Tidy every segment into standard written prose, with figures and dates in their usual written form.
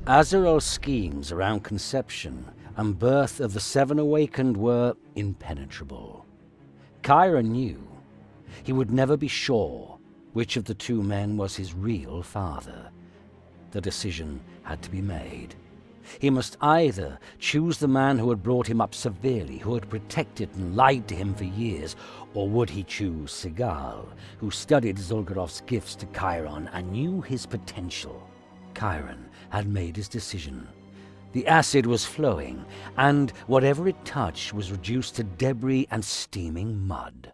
Azarel's schemes around conception and birth of the seven awakened were impenetrable. Chiron knew he would never be sure which of the two men was his real father. The decision had to be made. He must either choose the man who had brought him up severely, who had protected and lied to him for years, or would he choose Sigal, who studied Zolgarov's gifts to Chiron and knew his potential? Chiron had made his decision. The acid was flowing, and whatever it touched was reduced to debris and steaming mud.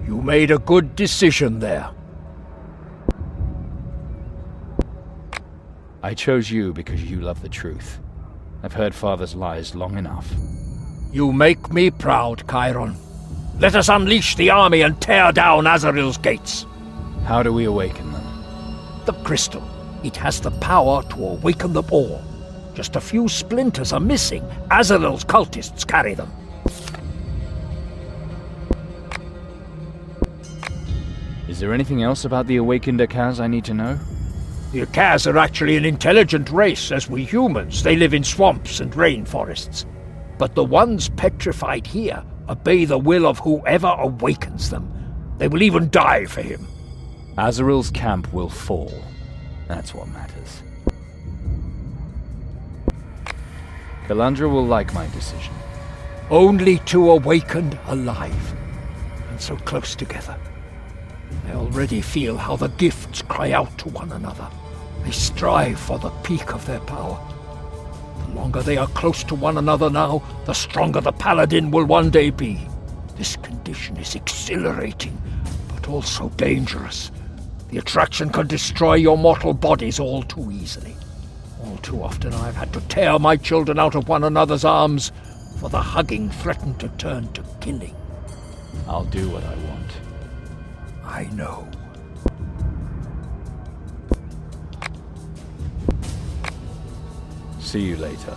You made a good decision there. I chose you because you love the truth. I've heard Father's lies long enough. You make me proud, Chiron. Let us unleash the army and tear down Azrael's gates. How do we awaken them? The crystal. It has the power to awaken them all. Just a few splinters are missing. Azrael's cultists carry them. Is there anything else about the awakened Akaz I need to know? The Akaz are actually an intelligent race, as we humans. They live in swamps and rainforests. But the ones petrified here obey the will of whoever awakens them. They will even die for him. Azrael's camp will fall. That's what matters. Kalandra will like my decision. Only two awakened alive, and so close together. I already feel how the gifts cry out to one another. They strive for the peak of their power. The longer they are close to one another now, the stronger the paladin will one day be. This condition is exhilarating, but also dangerous. The attraction can destroy your mortal bodies all too easily. All too often I've had to tear my children out of one another's arms, for the hugging threatened to turn to killing. I'll do what I want. I know. See you later.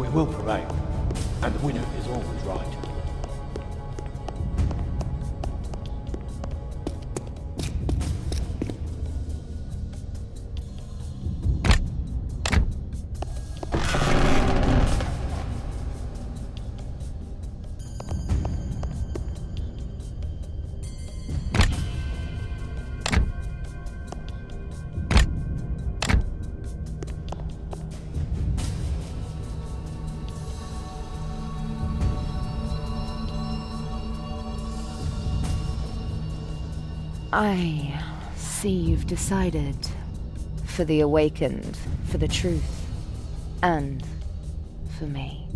We will prevail, and the winner is always right. I see you've decided. For the awakened, for the truth, and for me.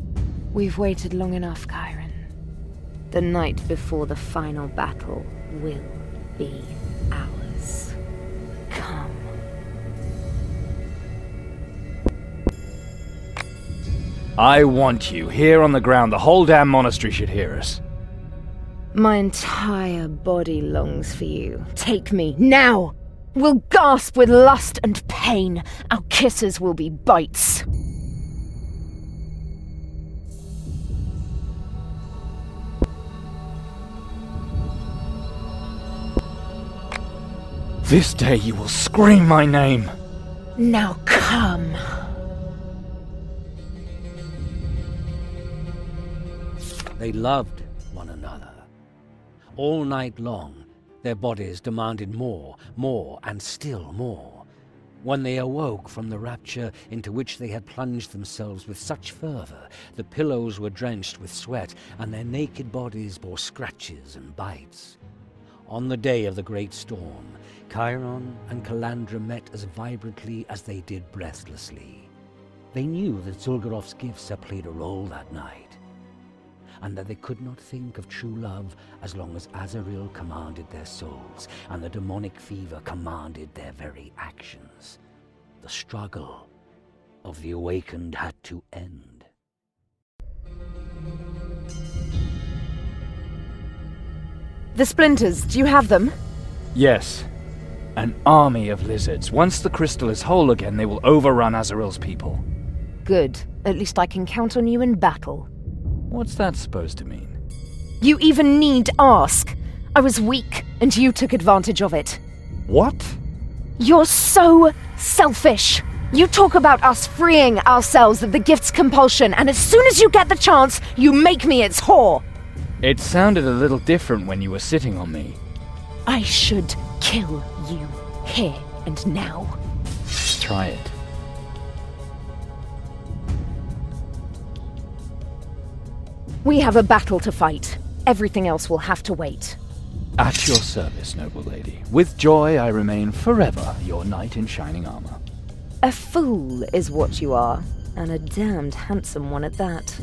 We've waited long enough, Chiron. The night before the final battle will be ours. Come. I want you here on the ground. The whole damn monastery should hear us. My entire body longs for you. Take me, now! We'll gasp with lust and pain. Our kisses will be bites. This day you will scream my name. Now come. They loved one another. All night long, their bodies demanded more, more, and still more. When they awoke from the rapture into which they had plunged themselves with such fervor, the pillows were drenched with sweat, and their naked bodies bore scratches and bites. On the day of the great storm, Chiron and Calandra met as vibrantly as they did breathlessly. They knew that Zulgarov's gifts had played a role that night, and that they could not think of true love as long as Azrael commanded their souls, and the demonic fever commanded their very actions. The struggle of the awakened had to end. The splinters, do you have them? Yes. An army of lizards. Once the crystal is whole again, they will overrun Azrael's people. Good. At least I can count on you in battle. What's that supposed to mean? You even need ask. I was weak, and you took advantage of it. What? You're so selfish. You talk about us freeing ourselves of the gift's compulsion, and as soon as you get the chance, you make me its whore. It sounded a little different when you were sitting on me. I should kill you here and now. Try it. We have a battle to fight. Everything else will have to wait. At your service, noble lady. With joy I remain forever your knight in shining armor. A fool is what you are, and a damned handsome one at that.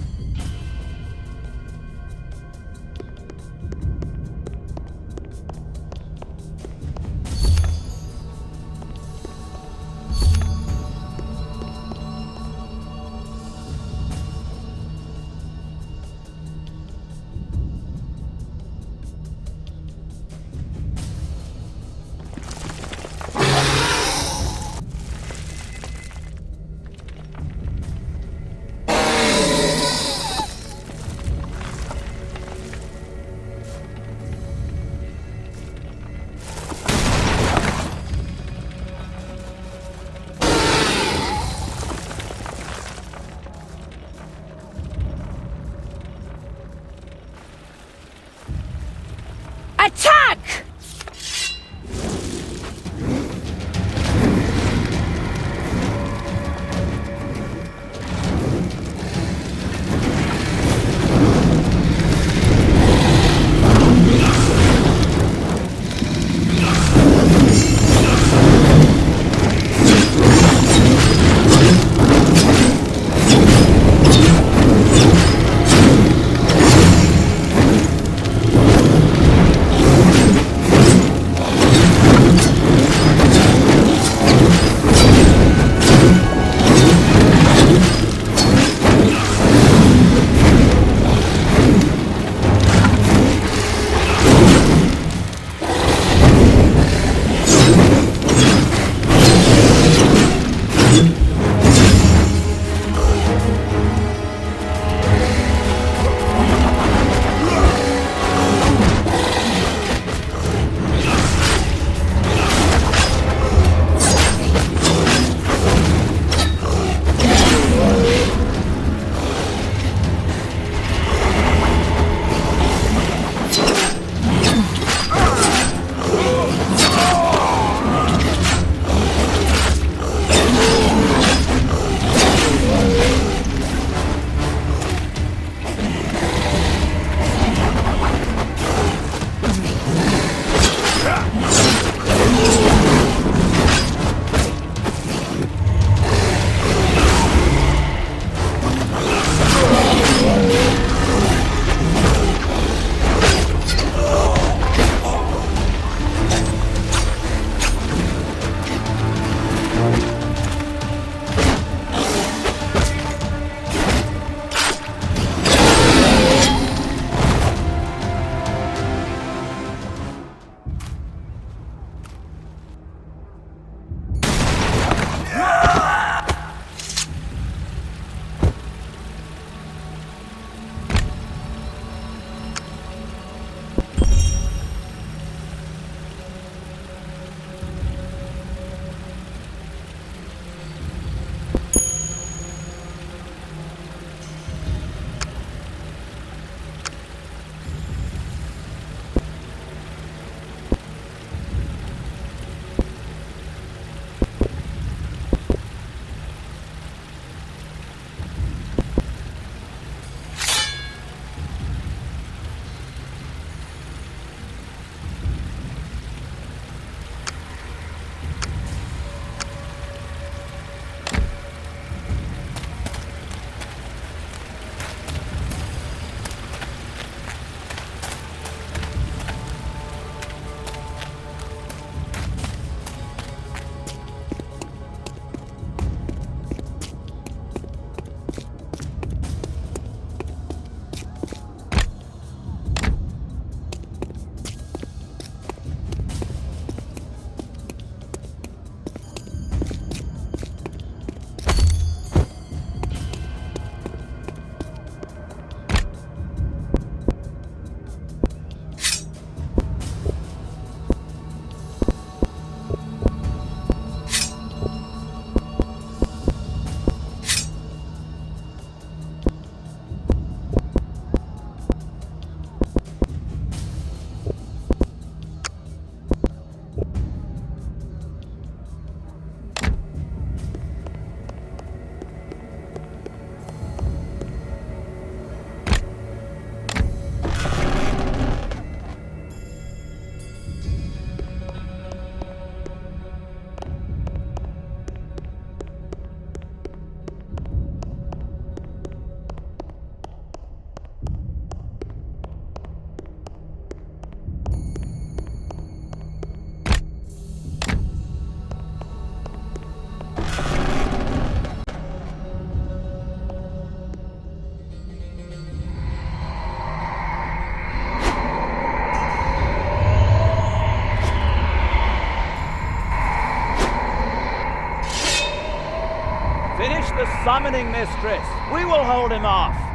Finish the summoning, mistress. We will hold him off.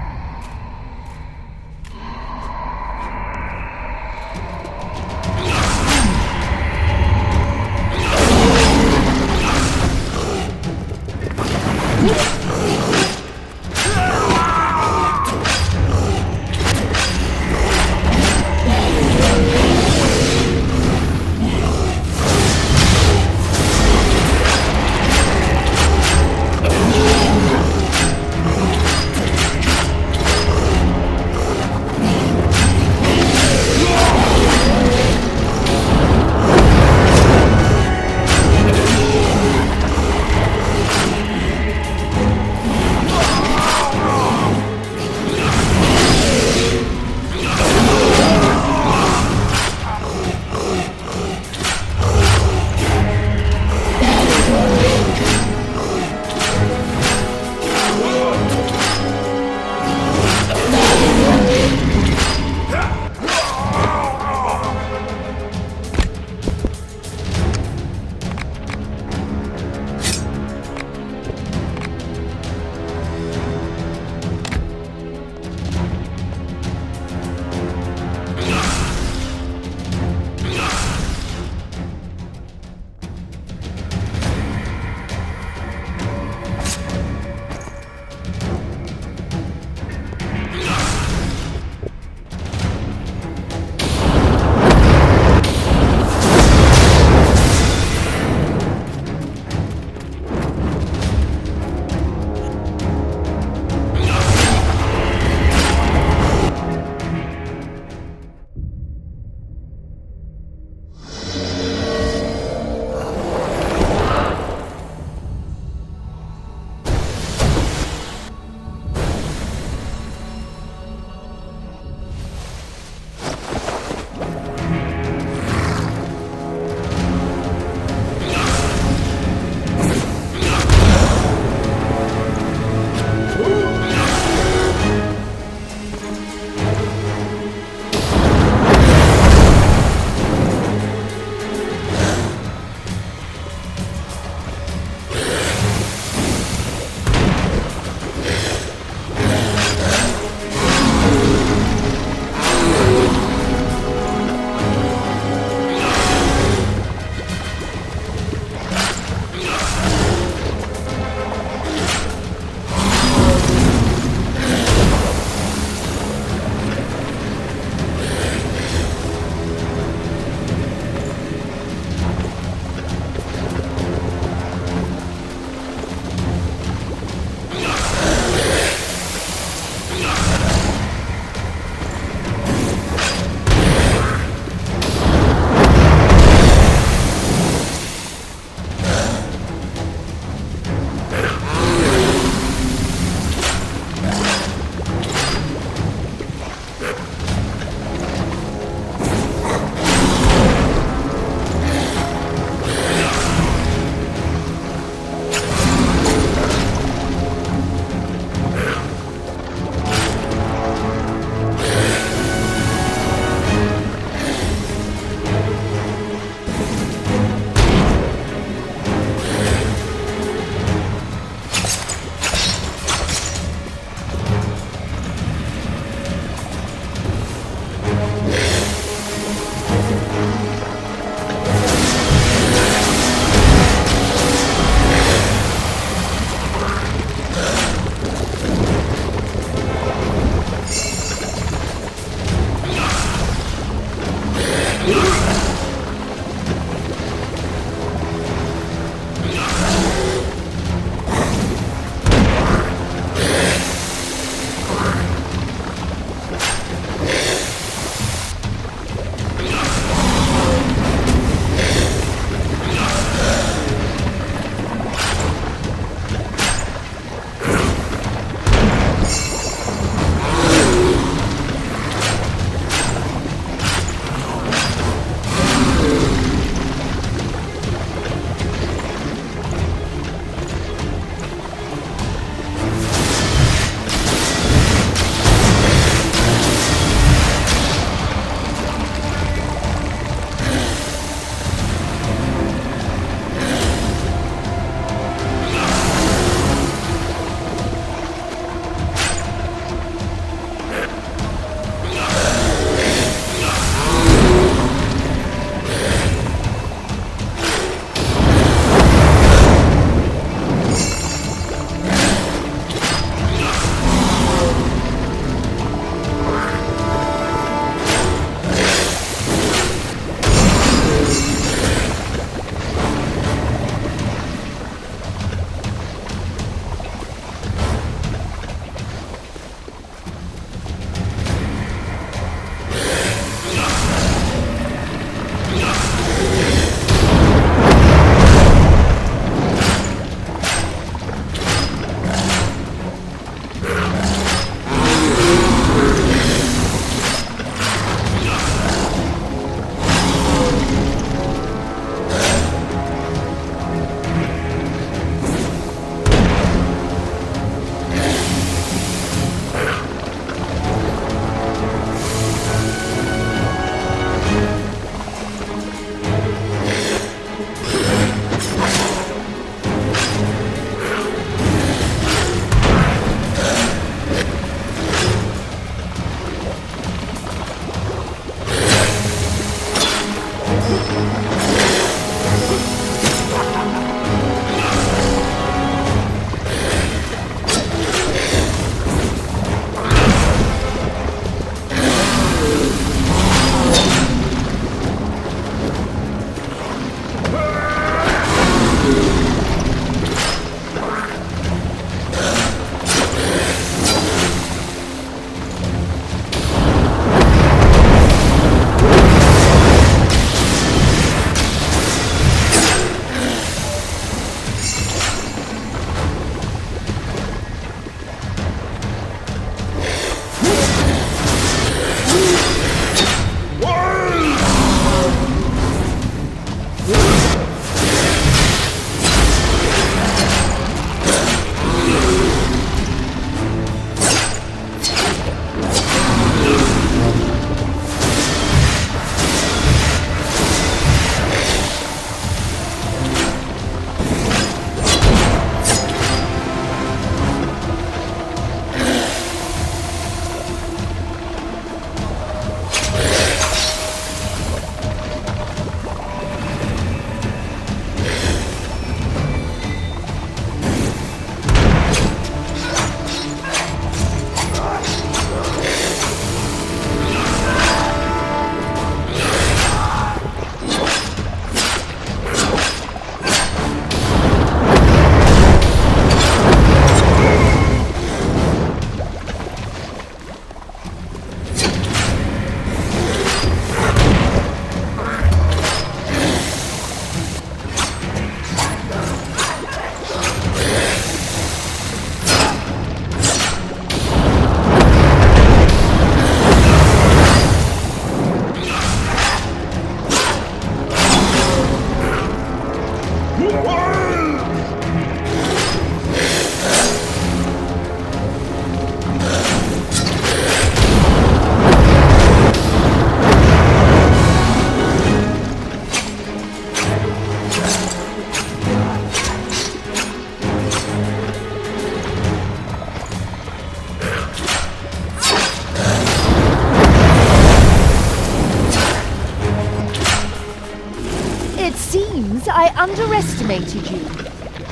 underestimated you.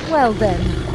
Well then.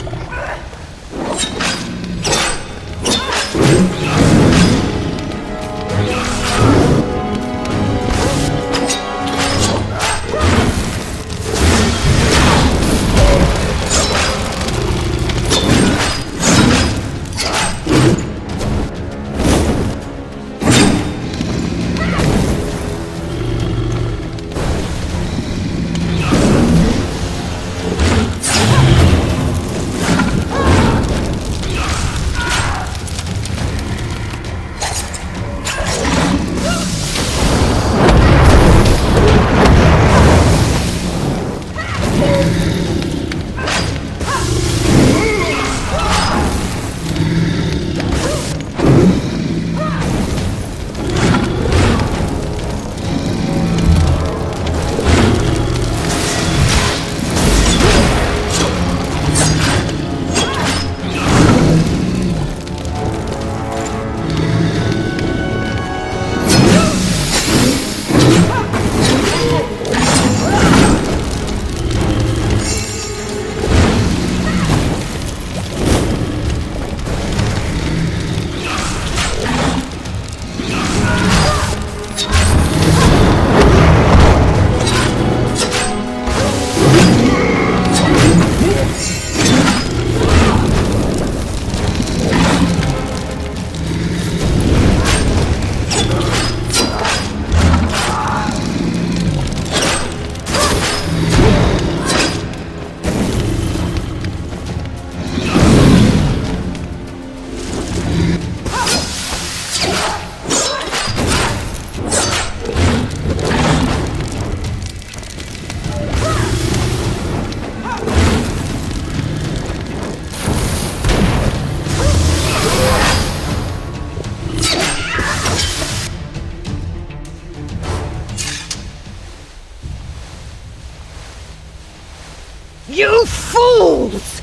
You fools!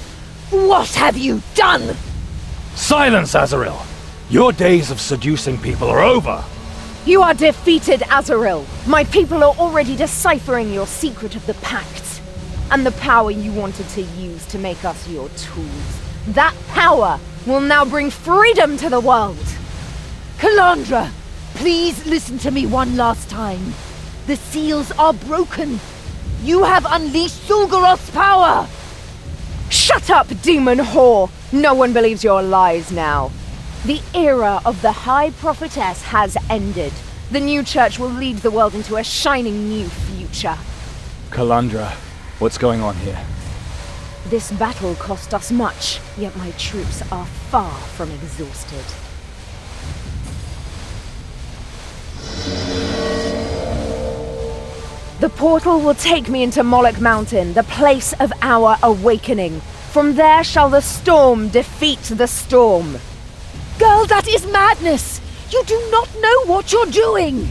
What have you done? Silence, Azrael! Your days of seducing people are over! You are defeated, Azrael. My people are already deciphering your secret of the pact. And the power you wanted to use to make us your tools. That power will now bring freedom to the world. Calandra, please listen to me one last time. The seals are broken. You have unleashed Zul'Goroth's power! Shut up, demon whore! No one believes your lies now. The era of the High Prophetess has ended. The new church will lead the world into a shining new future. Calandra, what's going on here? This battle cost us much, yet my troops are far from exhausted. The portal will take me into Moloch Mountain, the place of our awakening. From there shall the storm defeat the storm. Girl, that is madness! You do not know what you're doing!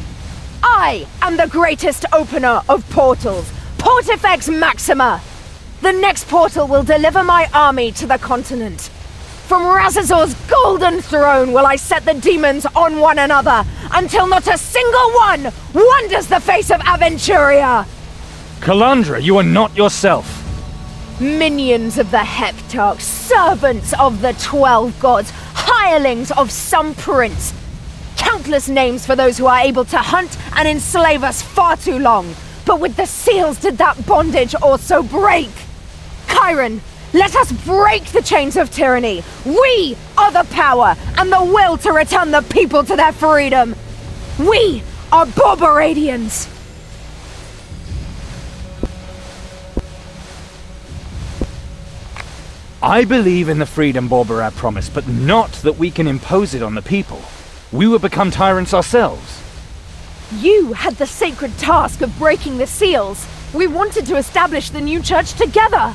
I am the greatest opener of portals, Portifex Maxima! The next portal will deliver my army to the continent. From Razazor's golden throne will I set the demons on one another, until not a single one wanders the face of Aventuria! Calandra, you are not yourself! Minions of the Heptarch, servants of the 12 gods, hirelings of some prince. Countless names for those who are able to hunt and enslave us far too long. But with the seals did that bondage also break. Chiron, let us break the chains of tyranny. We are the power and the will to return the people to their freedom. We are Borboradians. I believe in the freedom Borborad promised, but not that we can impose it on the people. We will become tyrants ourselves. You had the sacred task of breaking the seals. We wanted to establish the new church together.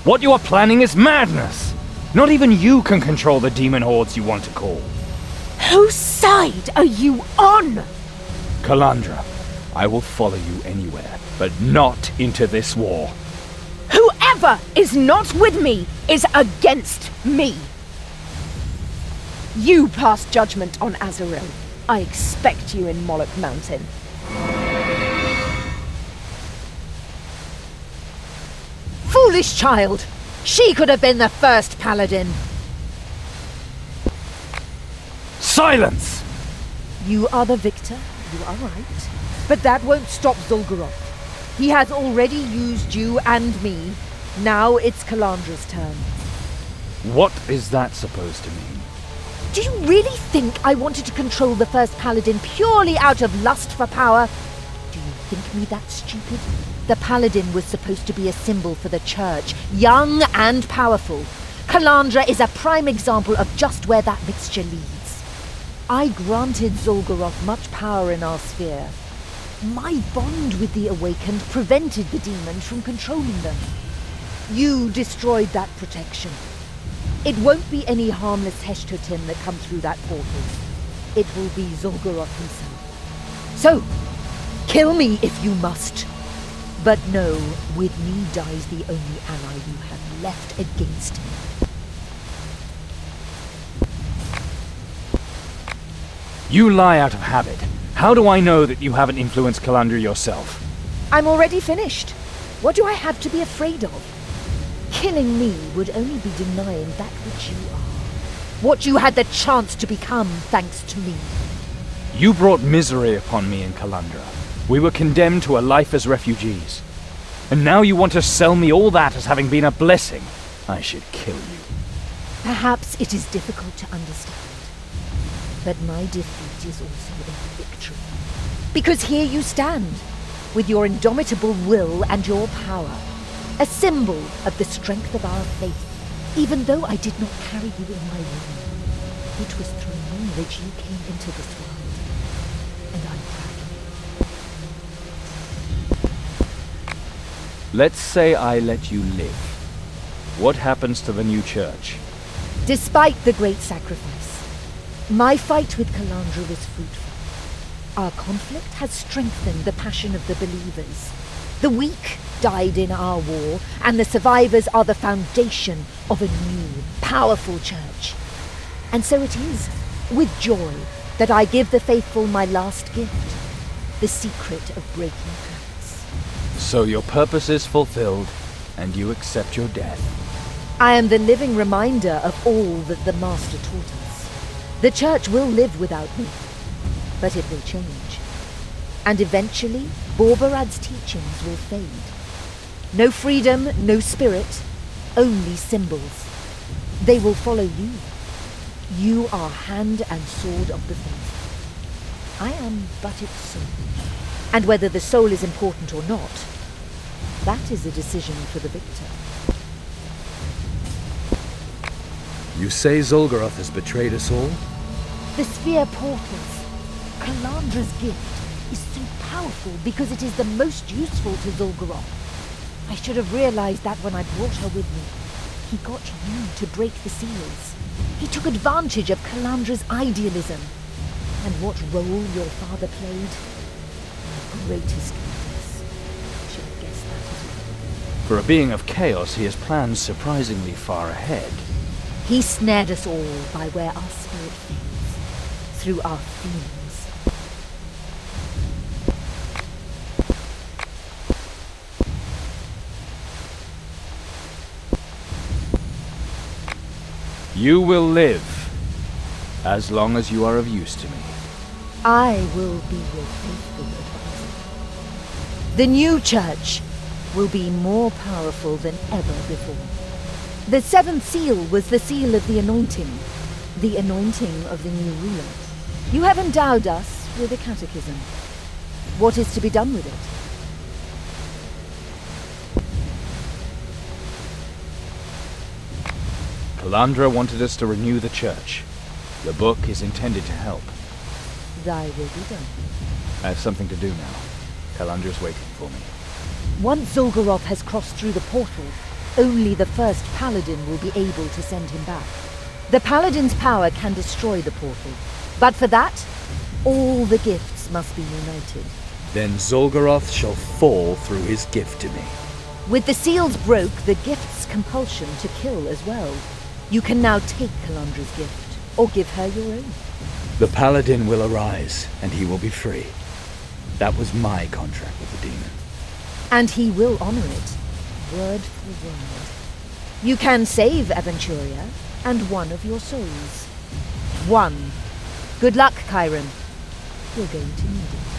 What you are planning is madness! Not even you can control the demon hordes you want to call. Whose side are you on? Calandra, I will follow you anywhere, but not into this war. Whoever is not with me is against me. You pass judgment on Azrael. I expect you in Moloch Mountain. foolish child! She could have been the first paladin! Silence! You are the victor, you are right. But that won't stop Zul'Goroth. He has already used you and me. Now it's Calandra's turn. What is that supposed to mean? Do you really think I wanted to control the first paladin purely out of lust for power? Do you think me that stupid? The paladin was supposed to be a symbol for the church, young and powerful. Calandra is a prime example of just where that mixture leads. I granted Zul'Goroth much power in our sphere. My bond with the Awakened prevented the demons from controlling them. You destroyed that protection. It won't be any harmless Heshtotim that come through that portal. It will be Zul'Goroth himself. So, kill me if you must. But know, with me dies the only ally you have left against me. You lie out of habit. How do I know that you haven't influenced Calandra yourself? I'm already finished. What do I have to be afraid of? Killing me would only be denying that which you are. What you had the chance to become thanks to me. You brought misery upon me in Calandra. We were condemned to a life as refugees. And now you want to sell me all that as having been a blessing. I should kill you. Perhaps it is difficult to understand. But my defeat is also a victory. Because here you stand, with your indomitable will and your power. A symbol of the strength of our faith, even though I did not carry you in my womb. It was through me that you came into this world, and I'm proud of you. Let's say I let you live. What happens to the new church? Despite the great sacrifice, my fight with Calandra was fruitful. Our conflict has strengthened the passion of the believers. The weak died in our war, and the survivors are the foundation of a new, powerful church. And so it is, with joy, that I give the faithful my last gift, the secret of breaking pacts. So your purpose is fulfilled, and you accept your death. I am the living reminder of all that the Master taught us. The church will live without me, but it will change. And eventually, Borbarad's teachings will fade. No freedom, no spirit, only symbols. They will follow you. You are hand and sword of the faith. I am but its soul. And whether the soul is important or not, that is a decision for the victor. You say Zul'Goroth has betrayed us all? The sphere portals, Calandra's gift, is so powerful because it is the most useful to Zul'Goroth. I should have realized that when I brought her with me. He got you to break the seals. He took advantage of Calandra's idealism. And what role your father played? My greatest weakness. I should have guessed that as well. For a being of chaos, he has plans surprisingly far ahead. He snared us all by where our spirit fades, through our feelings. You will live, as long as you are of use to me. I will be your faithful advisor. The new church will be more powerful than ever before. The seventh seal was the seal of the anointing of the new ruler. You have endowed us with a catechism. What is to be done with it? Calandra wanted us to renew the church. The book is intended to help. Thy will be done. I have something to do now. Calandra's waiting for me. Once Zul'Goroth has crossed through the portal, only the first paladin will be able to send him back. The paladin's power can destroy the portal, but for that, all the gifts must be united. Then Zul'Goroth shall fall through his gift to me. With the seals broke, the gift's compulsion to kill as well. You can now take Calandra's gift, or give her your own. The paladin will arise, and he will be free. That was my contract with the demon. And he will honor it. word for word. You can save Aventuria and one of your souls. One. Good luck, Chiron. You're going to need it.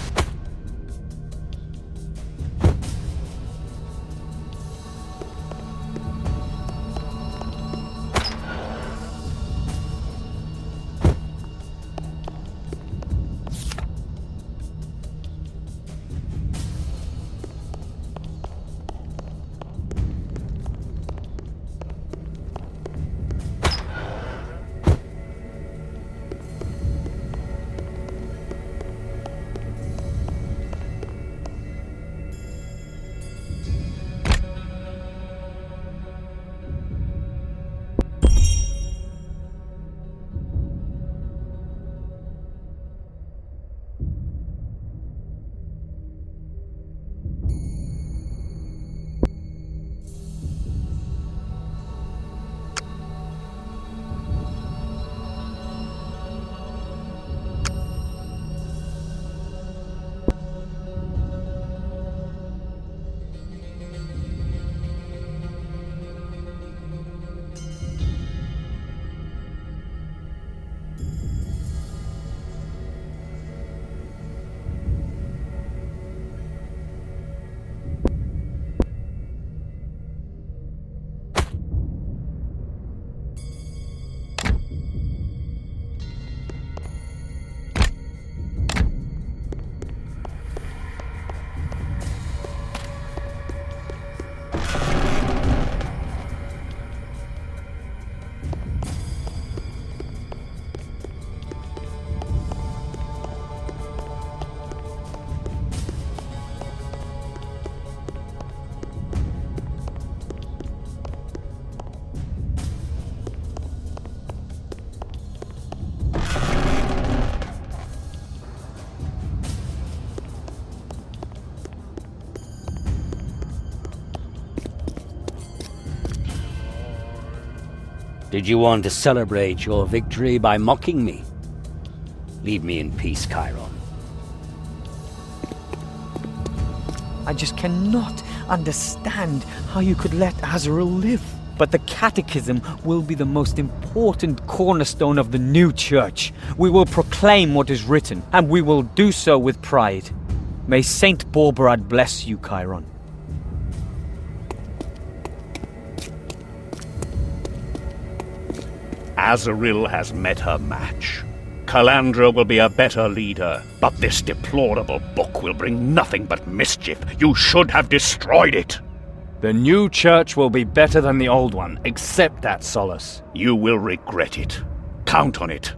Did you want to celebrate your victory by mocking me? Leave me in peace, Chiron. I just cannot understand how you could let Azrael live. But the Catechism will be the most important cornerstone of the new church. We will proclaim what is written, and we will do so with pride. May Saint Borberad bless you, Chiron. Azrael has met her match. Calandra will be a better leader, but this deplorable book will bring nothing but mischief. You should have destroyed it. The new church will be better than the old one. Accept that, Solace. You will regret it. Count on it.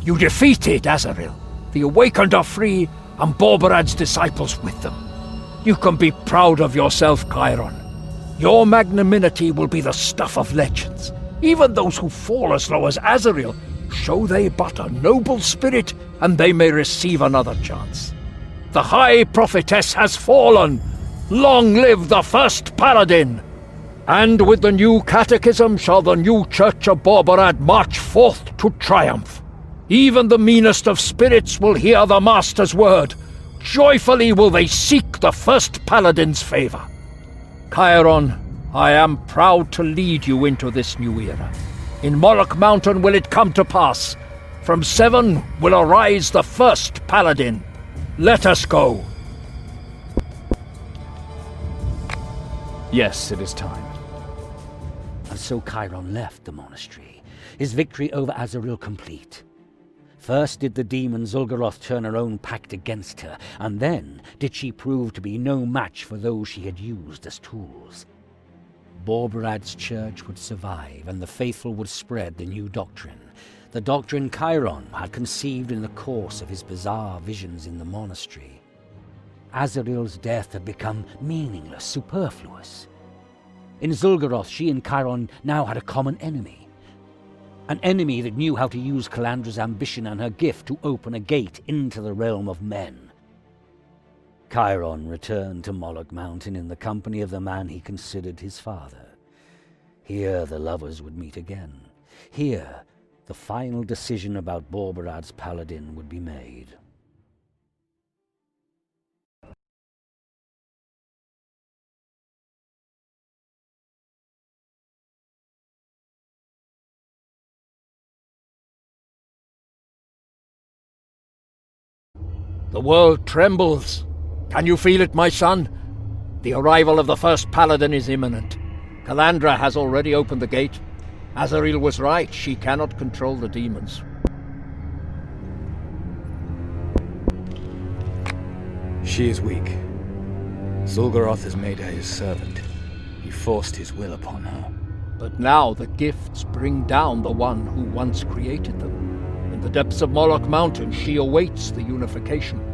You defeated Azrael. The Awakened are free, and Borberad's disciples with them. You can be proud of yourself, Chiron. Your magnanimity will be the stuff of legends. Even those who fall as low as Azrael show they but a noble spirit, and they may receive another chance. The High Prophetess has fallen! Long live the first Paladin! And with the new Catechism shall the new Church of Borberad march forth to triumph. Even the meanest of spirits will hear the Master's word. Joyfully will they seek the first Paladin's favor. Chiron, I am proud to lead you into this new era. In Moloch Mountain will it come to pass. From Seven will arise the first Paladin. Let us go. Yes, it is time. And so Chiron left the monastery, his victory over Azrael complete. First did the demon Zul'Goroth turn her own pact against her, and then did she prove to be no match for those she had used as tools. Borberad's church would survive, and the faithful would spread the new doctrine, the doctrine Chiron had conceived in the course of his bizarre visions in the monastery. Azrael's death had become meaningless, superfluous. In Zul'Goroth, she and Chiron now had a common enemy. An enemy that knew how to use Calandra's ambition and her gift to open a gate into the realm of men. Chiron returned to Moloch Mountain in the company of the man he considered his father. Here the lovers would meet again. Here the final decision about Borberad's paladin would be made. The world trembles. Can you feel it, my son? The arrival of the first paladin is imminent. Calandra has already opened the gate. Azaril was right. She cannot control the demons. She is weak. Zul'Goroth has made her his servant. He forced his will upon her. But now the gifts bring down the one who once created them. In the depths of Moloch Mountain, she awaits the unification.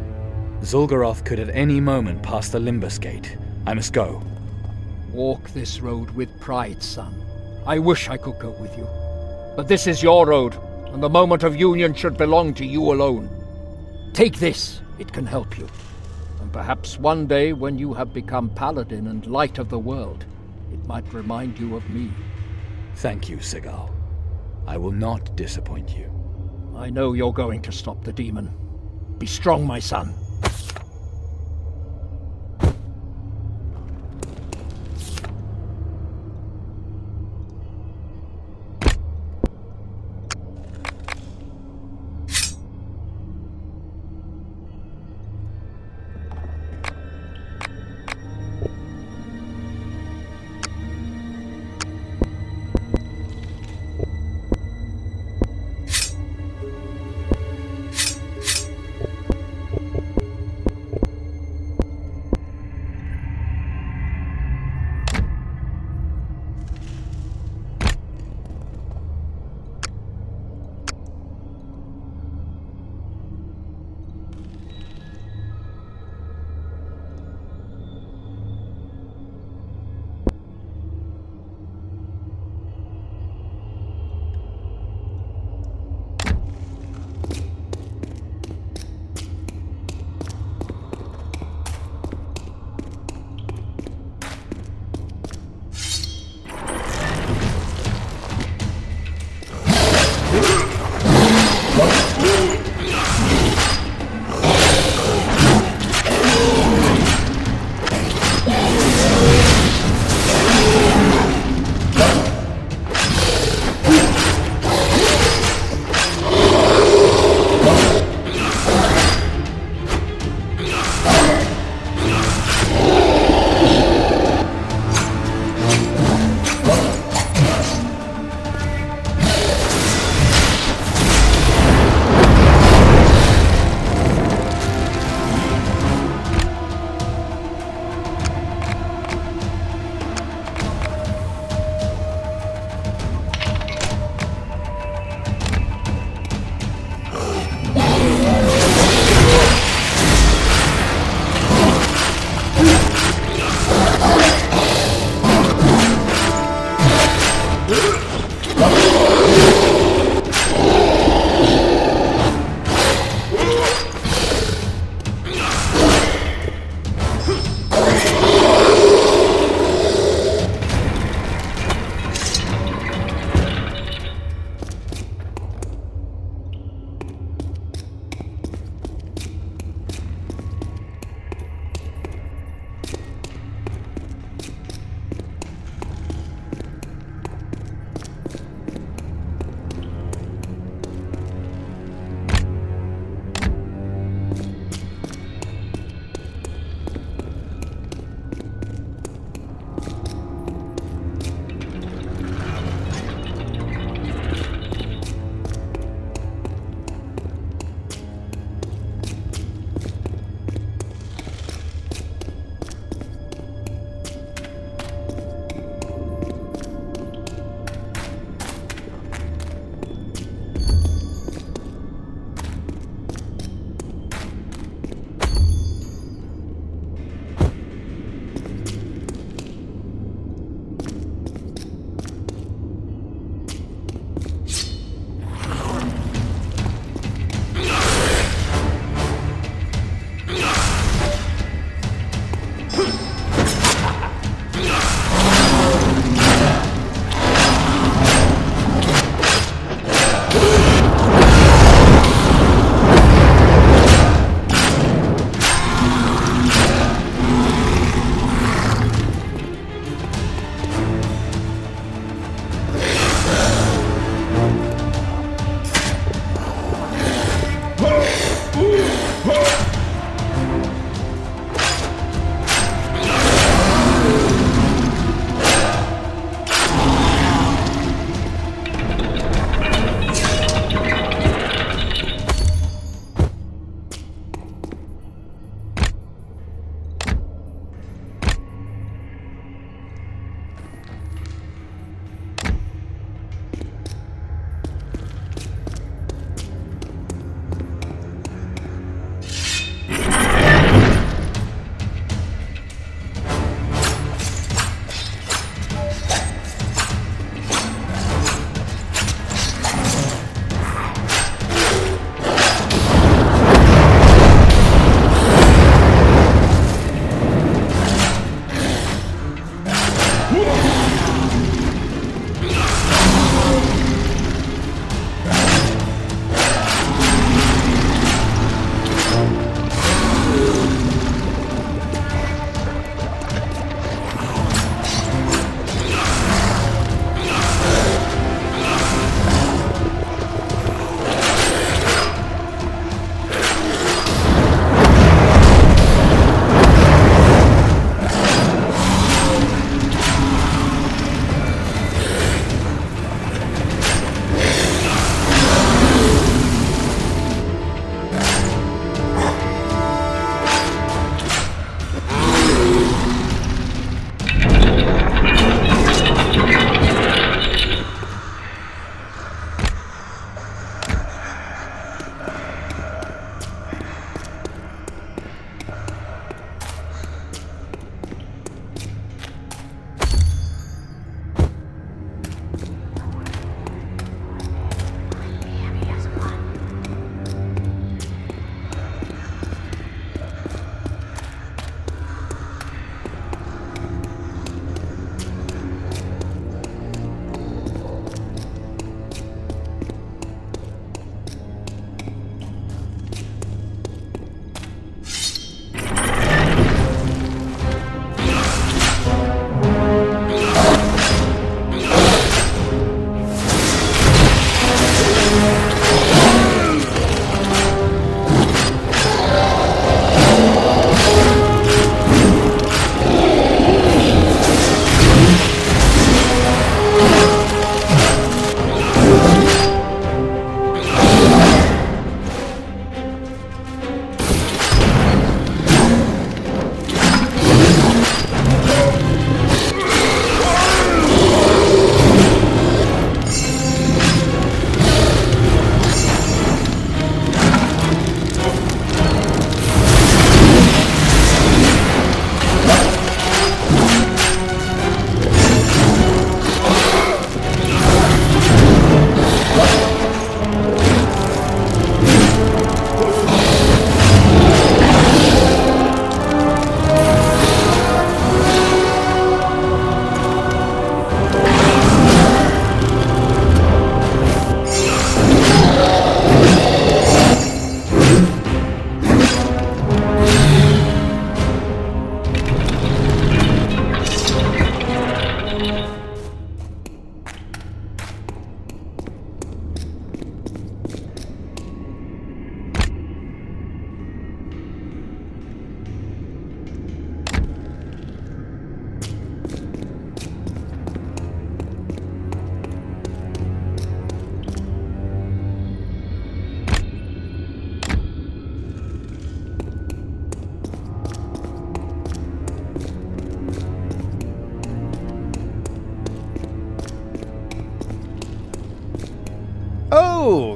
Zul'Goroth could at any moment pass the Limbus Gate. I must go. Walk this road with pride, son. I wish I could go with you. But this is your road, and the moment of union should belong to you alone. Take this, it can help you. And perhaps one day, when you have become paladin and light of the world, it might remind you of me. Thank you, Sigal. I will not disappoint you. I know you're going to stop the demon. Be strong, my son.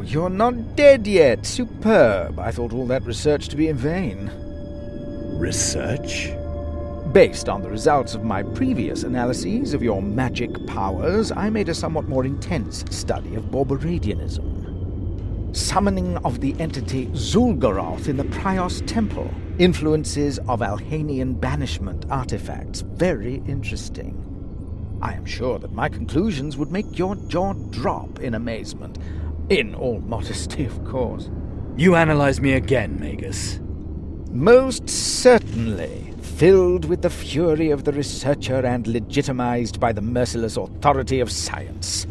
You're not dead yet. Superb. I thought all that research to be in vain. Research? Based on the results of my previous analyses of your magic powers, I made a somewhat more intense study of Borberadianism. Summoning of the entity Zul'Goroth in the Prios Temple. Influences of Alhanian banishment artifacts. Very interesting. I am sure that my conclusions would make your jaw drop in amazement. In all modesty, of course. You analyze me again, Magus. Most certainly. Filled with the fury of the researcher and legitimized by the merciless authority of science.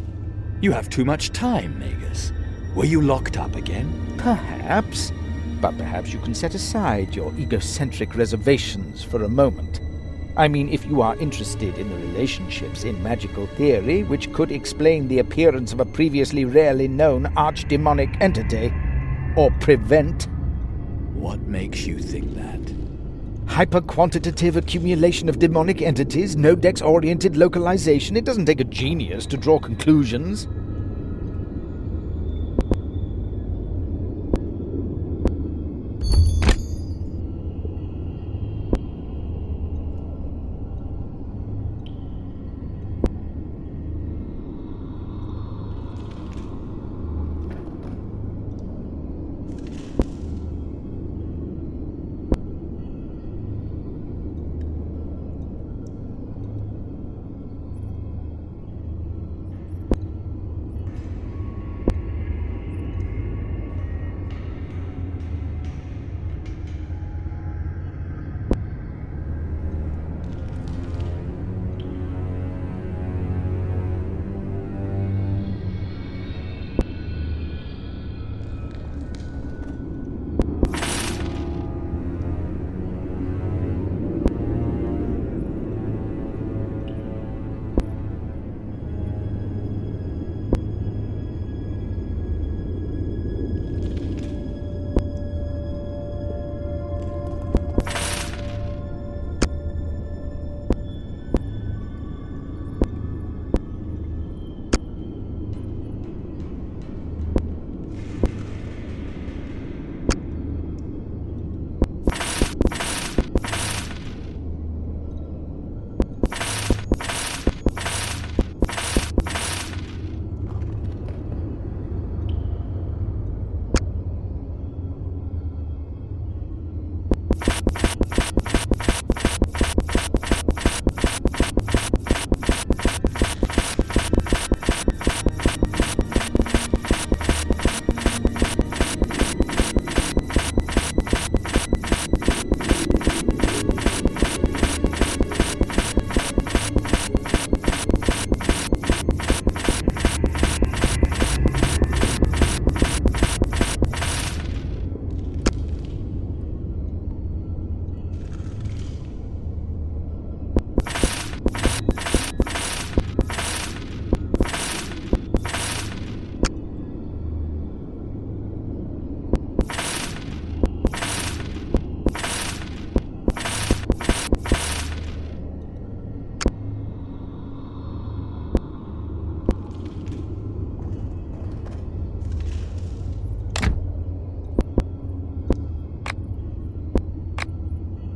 You have too much time, Magus. Were you locked up again? Perhaps. But perhaps you can set aside your egocentric reservations for a moment. I mean, if you are interested in the relationships in magical theory which could explain the appearance of a previously rarely known archdemonic entity, or prevent. What makes you think that? Hyper-quantitative accumulation of demonic entities, no-dex-oriented localization. It doesn't take a genius to draw conclusions.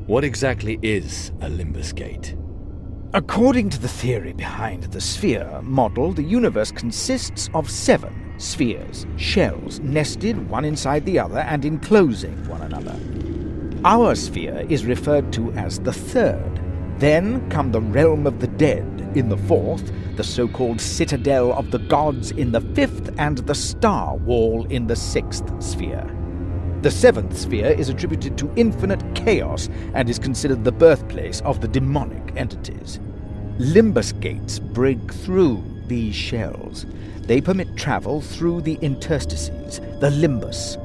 What exactly is a Limbus Gate? According to the theory behind the sphere model, the universe consists of 7 spheres, shells, nested one inside the other and enclosing one another. Our sphere is referred to as the 3rd. Then come the realm of the dead in the 4th, the so-called citadel of the gods in the 5th, and the star wall in the 6th sphere. The 7th sphere is attributed to infinite chaos and is considered the birthplace of the demonic entities. Limbus gates break through these shells. They permit travel through the interstices, the limbus.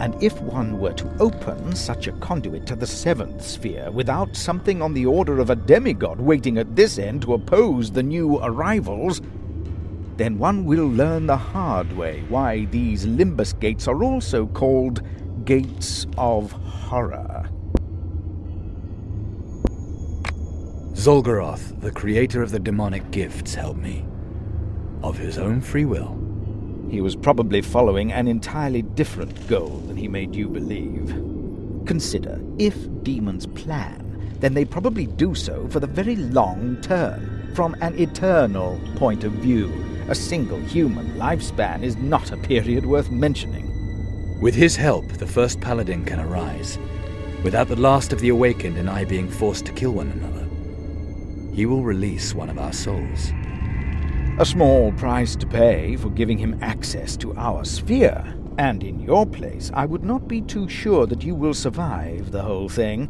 And if one were to open such a conduit to the 7th sphere without something on the order of a demigod waiting at this end to oppose the new arrivals, then one will learn the hard way why these limbus gates are also called Gates of Horror. Zul'Goroth, the creator of the demonic gifts, help me. Of his own free will. He was probably following an entirely different goal than he made you believe. Consider, if demons plan, then they probably do so for the very long term, from an eternal point of view. A single human lifespan is not a period worth mentioning. With his help, the first paladin can arise, without the last of the awakened and I being forced to kill one another. He will release one of our souls. A small price to pay for giving him access to our sphere, and in your place, I would not be too sure that you will survive the whole thing.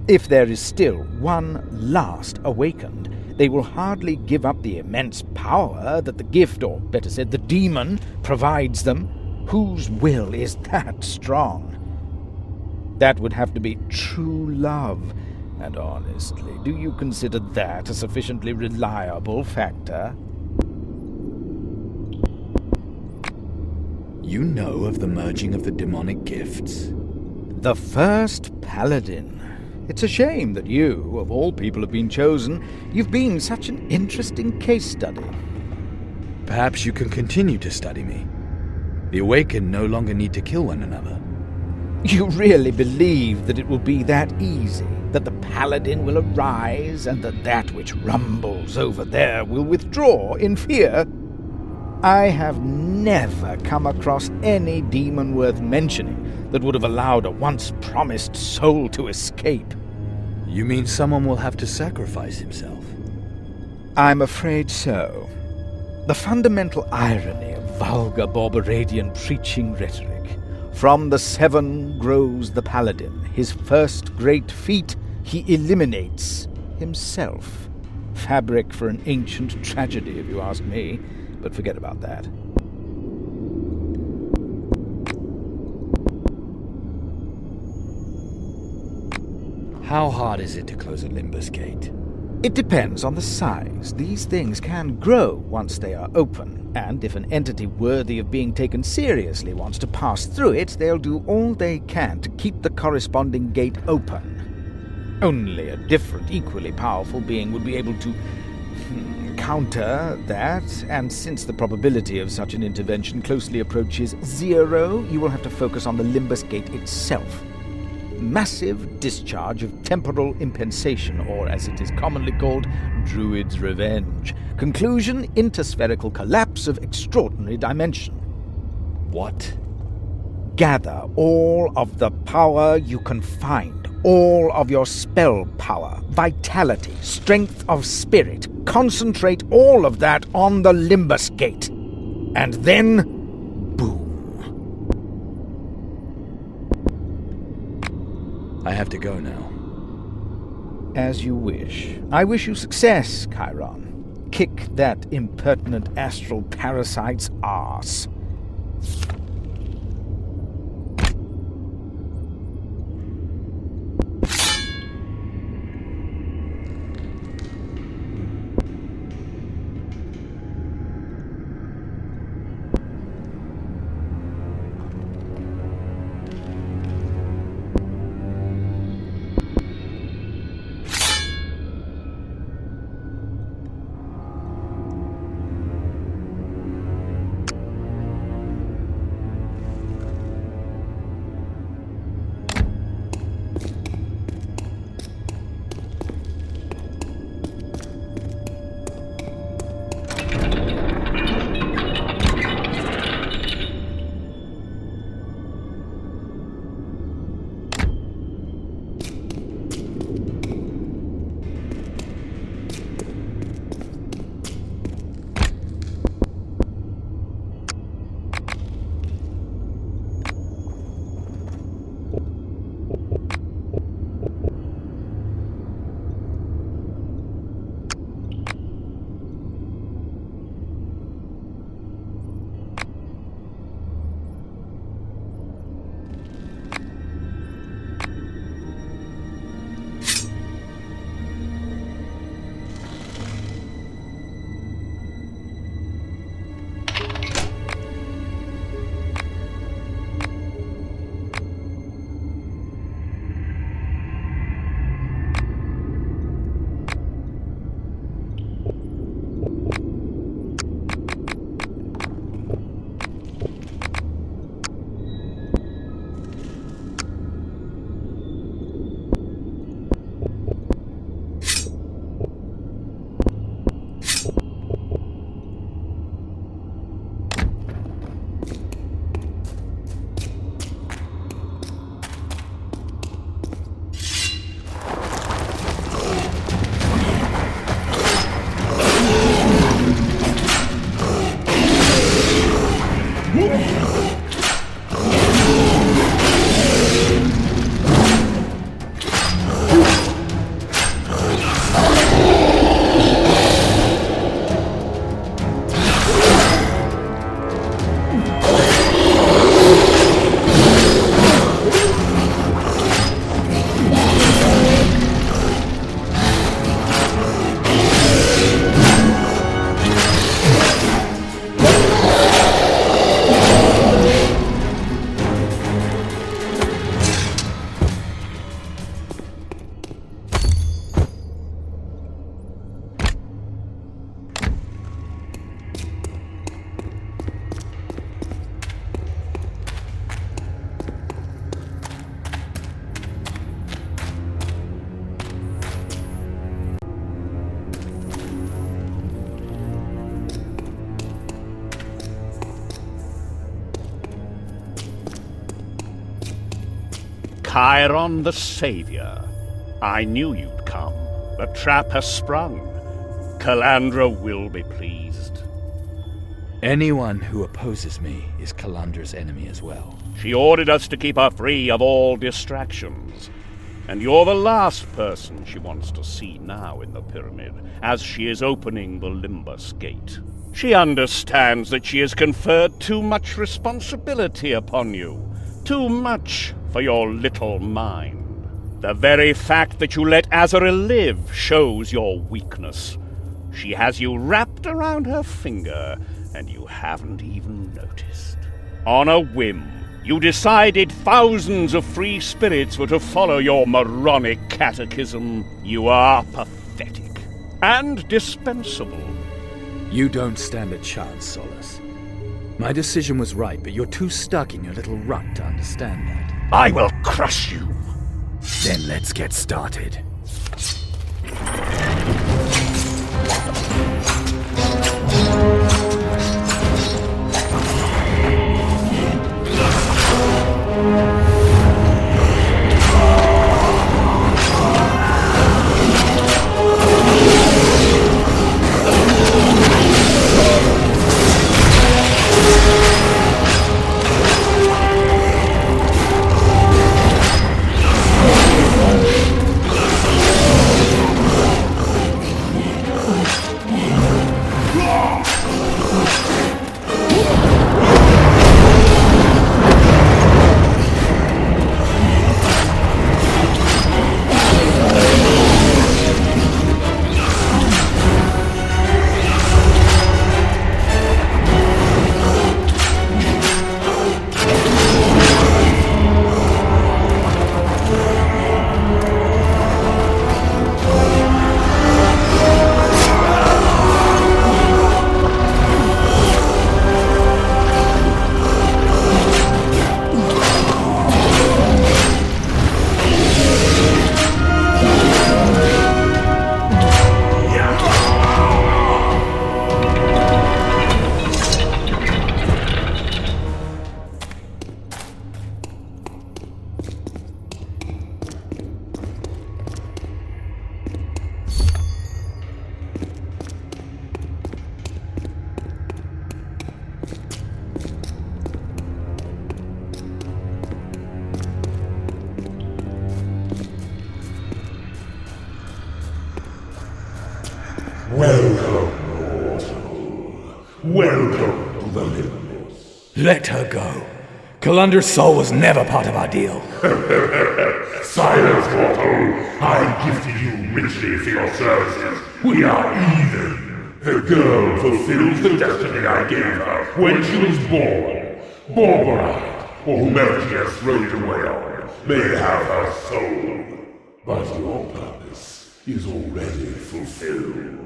If there is still one last awakened, they will hardly give up the immense power that the gift, or better said, the demon, provides them. Whose will is that strong? That would have to be true love. And honestly, do you consider that a sufficiently reliable factor? You know of the merging of the demonic gifts? The first paladin. It's a shame that you, of all people, have been chosen. You've been such an interesting case study. Perhaps you can continue to study me. The awakened no longer need to kill one another. You really believe that it will be that easy? That the paladin will arise, and that which rumbles over there will withdraw in fear? I have never come across any demon worth mentioning that would have allowed a once-promised soul to escape. You mean someone will have to sacrifice himself? I'm afraid so. The fundamental irony of vulgar Barbaradian preaching rhetoric. From the seven grows the paladin. His first great feat, he eliminates himself. Fabric for an ancient tragedy, if you ask me, but forget about that. How hard is it to close a Limbus gate? It depends on the size. These things can grow once they are open, and if an entity worthy of being taken seriously wants to pass through it, they'll do all they can to keep the corresponding gate open. Only a different, equally powerful being would be able to counter that, and since the probability of such an intervention closely approaches 0, you will have to focus on the Limbus gate itself. Massive discharge of temporal impensation, or as it is commonly called, Druid's Revenge. Conclusion, interspherical collapse of extraordinary dimension. What? Gather all of the power you can find, all of your spell power, vitality, strength of spirit. Concentrate all of that on the Limbus gate. And then, boom. I have to go now. As you wish. I wish you success, Chiron. Kick that impertinent astral parasite's arse. Chiron the Savior. I knew you'd come. The trap has sprung. Calandra will be pleased. Anyone who opposes me is Calandra's enemy as well. She ordered us to keep her free of all distractions. And you're the last person she wants to see now in the pyramid, as she is opening the Limbus Gate. She understands that she has conferred too much responsibility upon you. Too much for your little mind. The very fact that you let Azrael live shows your weakness. She has you wrapped around her finger, and you haven't even noticed. On a whim, you decided thousands of free spirits were to follow your moronic catechism. You are pathetic. And dispensable. You don't stand a chance, Solus. My decision was right, but you're too stuck in your little rut to understand that. I will crush you. Then let's get started. Welcome, mortal. Welcome to the Limbus. Let her go. Calandra's soul was never part of our deal. Silence, mortal. I gifted you richly for your services. We are even. The girl fulfills the destiny I gave her when she was born. Borborite, or whomever she has thrown it away on, may have her soul. But your purpose is already fulfilled.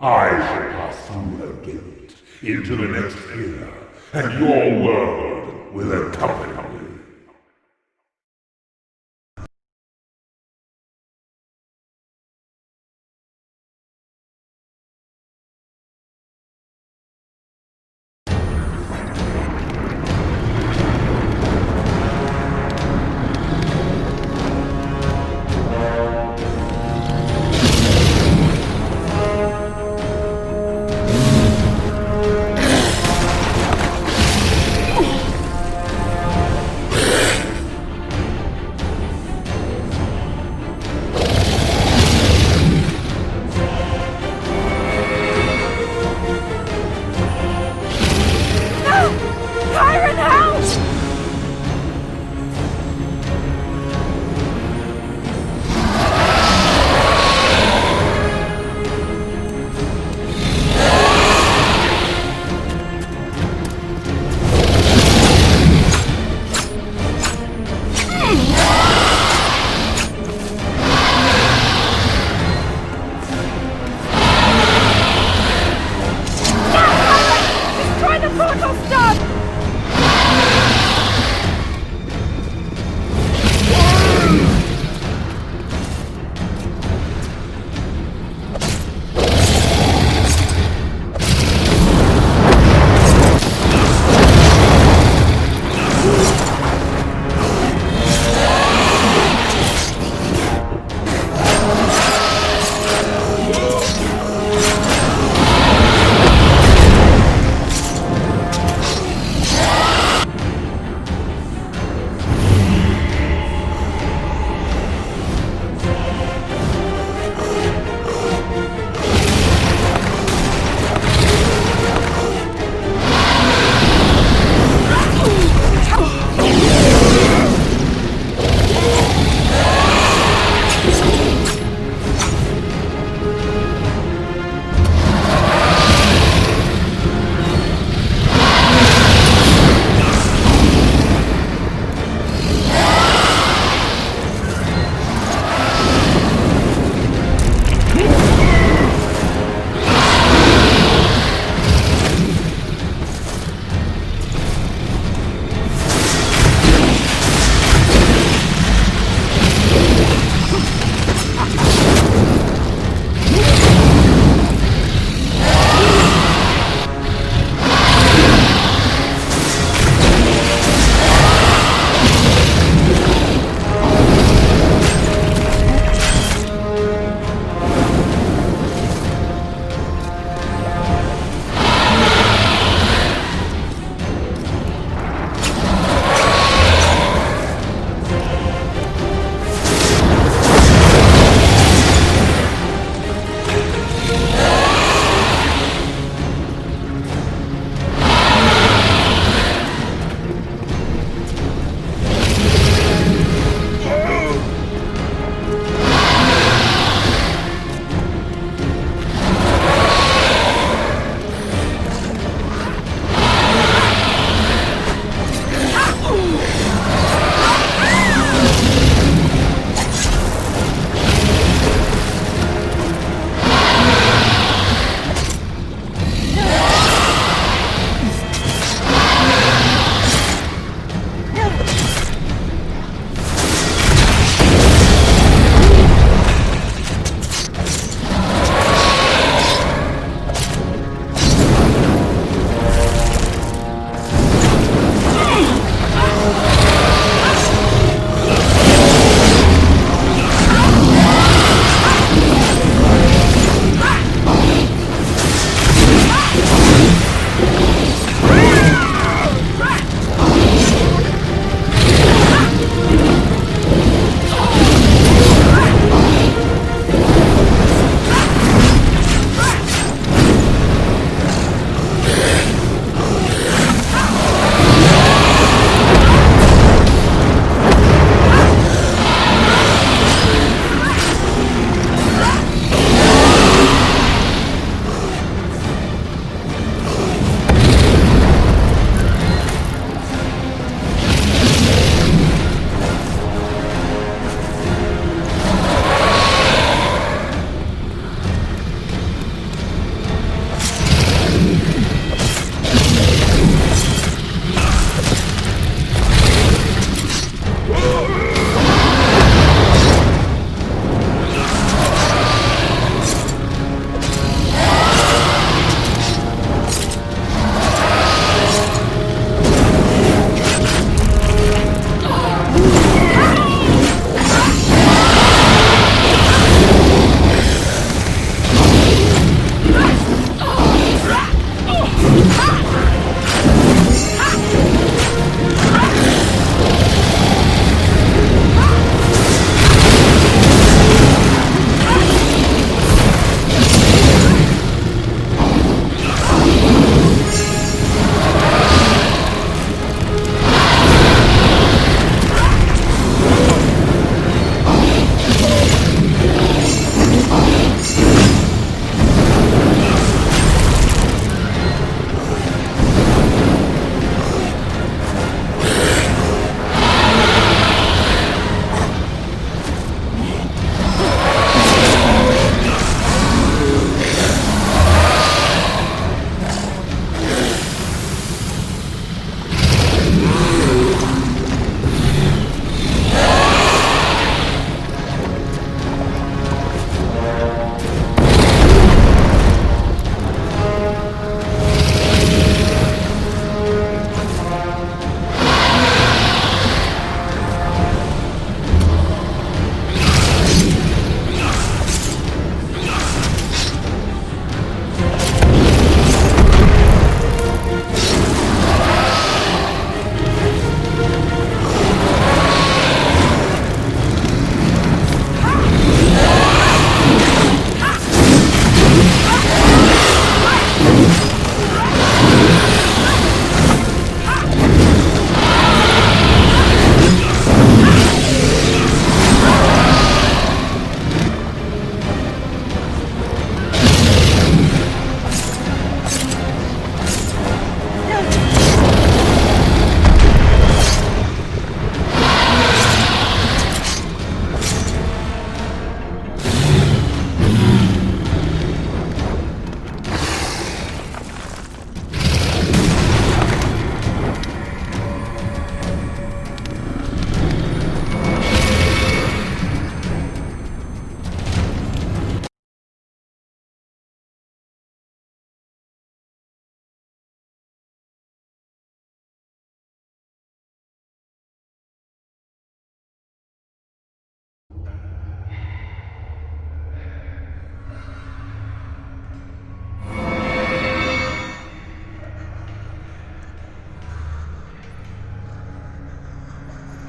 I shall pass through her gate into the next era, and your world will accompany me.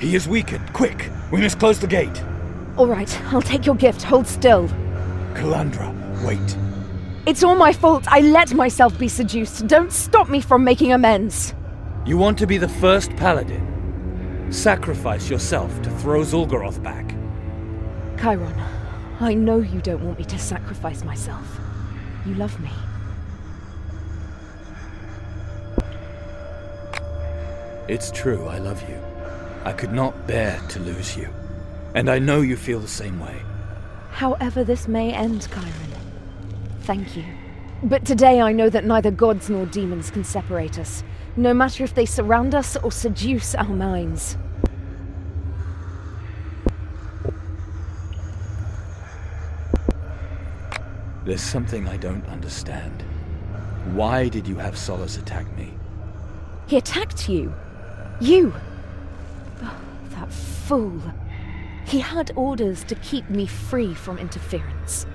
He is weakened. Quick! We must close the gate. All right, I'll take your gift. Hold still. Calandra, wait. It's all my fault. I let myself be seduced. Don't stop me from making amends. You want to be the first paladin? Sacrifice yourself to throw Zul'Goroth back. Chiron, I know you don't want me to sacrifice myself. You love me. It's true, I love you. I could not bear to lose you. And I know you feel the same way. However this may end, Chiron, thank you. But today I know that neither gods nor demons can separate us, no matter if they surround us or seduce our minds. There's something I don't understand. Why did you have Solace attack me? He attacked you? You? Oh, that fool. He had orders to keep me free from interference.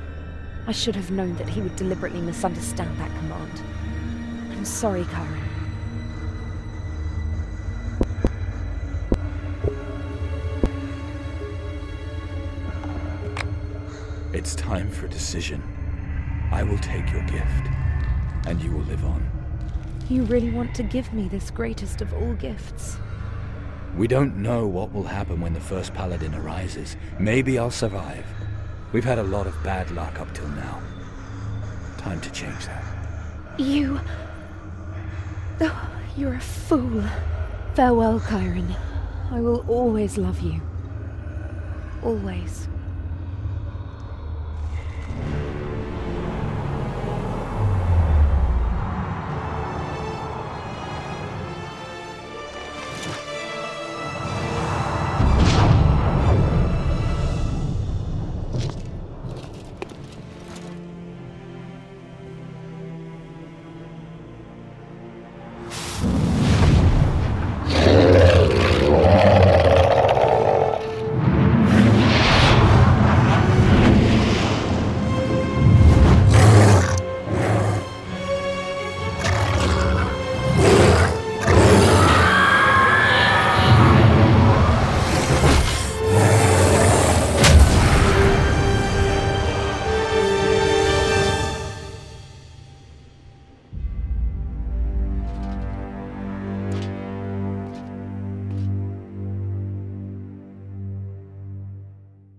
I should have known that he would deliberately misunderstand that command. I'm sorry, Chiron. It's time for a decision. I will take your gift, and you will live on. You really want to give me this greatest of all gifts? We don't know what will happen when the first paladin arises. Maybe I'll survive. We've had a lot of bad luck up till now. Time to change that. You... Oh, you're a fool. Farewell, Chiron. I will always love you. Always.